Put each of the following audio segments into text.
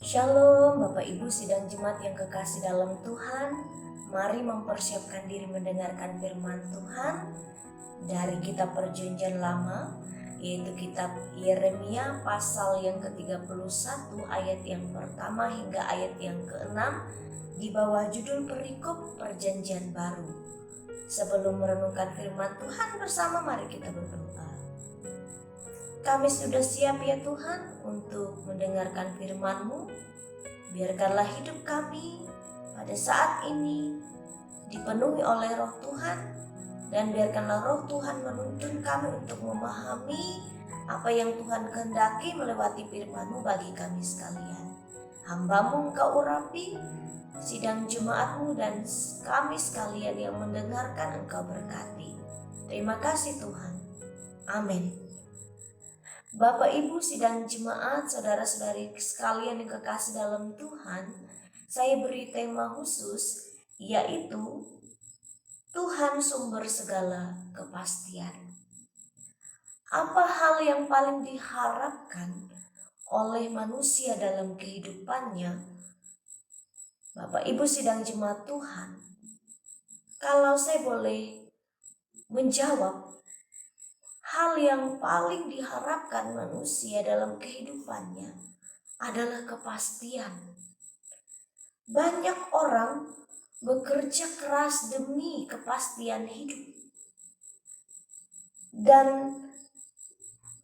Shalom Bapak Ibu sidang jemaat yang kekasih dalam Tuhan. Mari mempersiapkan diri mendengarkan firman Tuhan dari kitab Perjanjian Lama, yaitu kitab Yeremia pasal yang ke-31 ayat yang pertama hingga ayat yang ke-6 di bawah judul perikop Perjanjian Baru. Sebelum merenungkan firman Tuhan bersama, mari kita berdoa. Kami sudah siap ya Tuhan untuk mendengarkan firman-Mu. Biarkanlah hidup kami pada saat ini dipenuhi oleh Roh Tuhan, dan biarkanlah Roh Tuhan menuntun kami untuk memahami apa yang Tuhan kehendaki melewati firman-Mu bagi kami sekalian. Hamba-Mu Engkau urapi, sidang jemaat-Mu dan kami sekalian yang mendengarkan Engkau berkati. Terima kasih Tuhan. Amin. Bapak Ibu sidang jemaat, saudara-saudari sekalian yang kekasih dalam Tuhan, saya beri tema khusus, yaitu Tuhan sumber segala kepastian. Apa hal yang paling diharapkan oleh manusia dalam kehidupannya? Bapak Ibu sidang jemaat Tuhan, kalau saya boleh menjawab, hal yang paling diharapkan manusia dalam kehidupannya adalah kepastian. Banyak orang bekerja keras demi kepastian hidup. Dan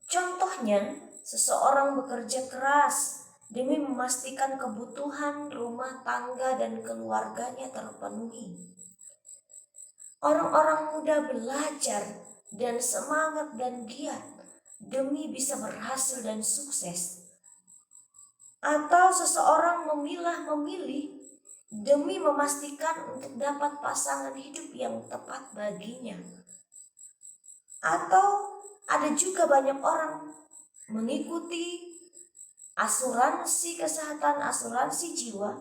contohnya, seseorang bekerja keras demi memastikan kebutuhan rumah tangga dan keluarganya terpenuhi. Orang-orang muda belajar dan semangat dan giat demi bisa berhasil dan sukses. Atau seseorang memilih demi memastikan untuk dapat pasangan hidup yang tepat baginya. Atau ada juga banyak orang mengikuti asuransi kesehatan, asuransi jiwa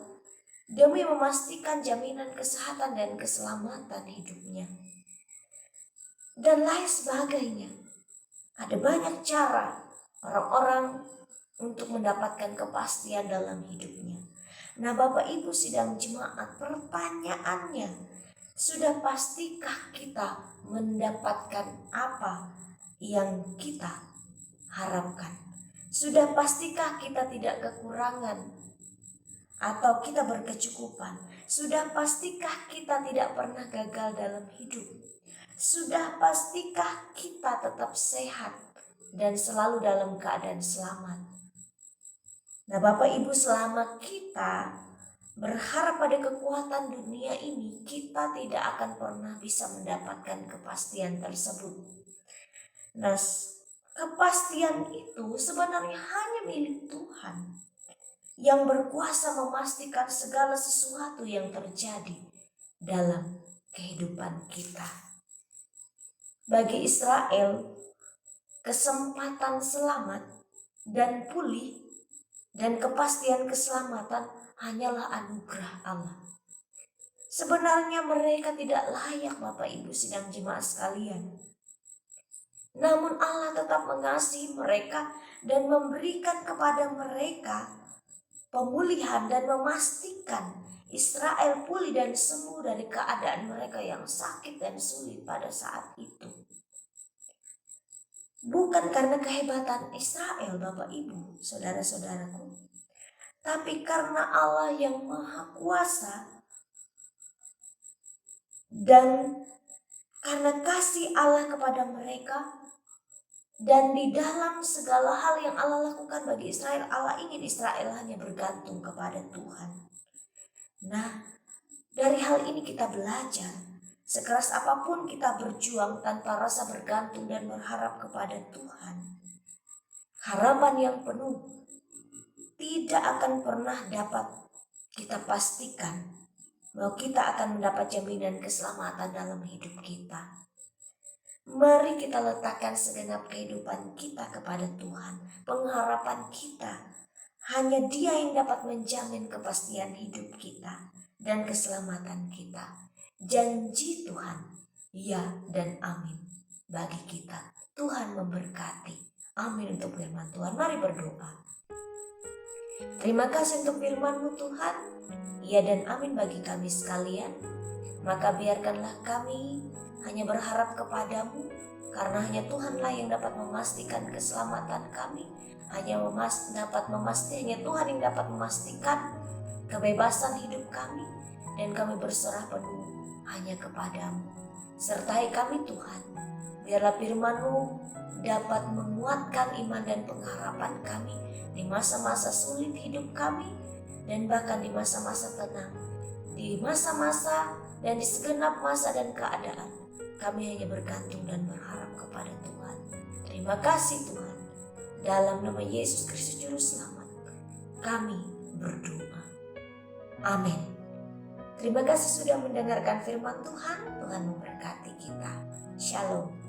demi memastikan jaminan kesehatan dan keselamatan hidupnya. Dan lain sebagainya. Ada banyak cara orang-orang untuk mendapatkan kepastian dalam hidupnya. Nah, Bapak Ibu sidang jemaat, pertanyaannya, sudah pastikah kita mendapatkan apa yang kita harapkan? Sudah pastikah kita tidak kekurangan atau kita berkecukupan? Sudah pastikah kita tidak pernah gagal dalam hidup? Sudah pastikah kita tetap sehat dan selalu dalam keadaan selamat? Nah, Bapak Ibu, selama kita berharap pada kekuatan dunia ini, kita tidak akan pernah bisa mendapatkan kepastian tersebut. Nah, kepastian itu sebenarnya hanya milik Tuhan yang berkuasa memastikan segala sesuatu yang terjadi dalam kehidupan kita. Bagi Israel, kesempatan selamat dan pulih dan kepastian keselamatan hanyalah anugerah Allah. Sebenarnya mereka tidak layak, Bapak Ibu sidang jemaat sekalian. Namun Allah tetap mengasihi mereka dan memberikan kepada mereka pemulihan dan memastikan Israel pulih dan sembuh dari keadaan mereka yang sakit dan sulit pada saat itu. Bukan karena kehebatan Israel, Bapak Ibu, saudara-saudaraku, tapi karena Allah yang Maha Kuasa dan karena kasih Allah kepada mereka. Dan di dalam segala hal yang Allah lakukan bagi Israel, Allah ingin Israel hanya bergantung kepada Tuhan. Nah, dari hal ini kita belajar, sekeras apapun kita berjuang tanpa rasa bergantung dan berharap kepada Tuhan, harapan yang penuh tidak akan pernah dapat kita pastikan bahwa kita akan mendapat jaminan keselamatan dalam hidup kita. Mari kita letakkan segenap kehidupan kita kepada Tuhan. Pengharapan kita, hanya Dia yang dapat menjamin kepastian hidup kita dan keselamatan kita. Janji Tuhan, ya dan amin bagi kita. Tuhan memberkati. Amin untuk firman Tuhan. Mari berdoa. Terima kasih untuk firman-Mu Tuhan. Ya dan amin bagi kami sekalian. Maka biarkanlah kami hanya berharap kepadamu, karena hanya Tuhanlah yang dapat memastikan keselamatan kami. Hanya Tuhan yang dapat memastikan kebebasan hidup kami. Dan kami berserah penuh hanya kepadamu. Sertai kami Tuhan. Biarlah firman-Mu dapat menguatkan iman dan pengharapan kami di masa-masa sulit hidup kami, dan bahkan di masa-masa tenang, di masa-masa dan di segenap masa dan keadaan, kami hanya bergantung dan berharap kepada Tuhan. Terima kasih Tuhan. Dalam nama Yesus Kristus Juru Selamat, kami berdoa. Amin. Terima kasih sudah mendengarkan firman Tuhan. Tuhan memberkati kita. Shalom.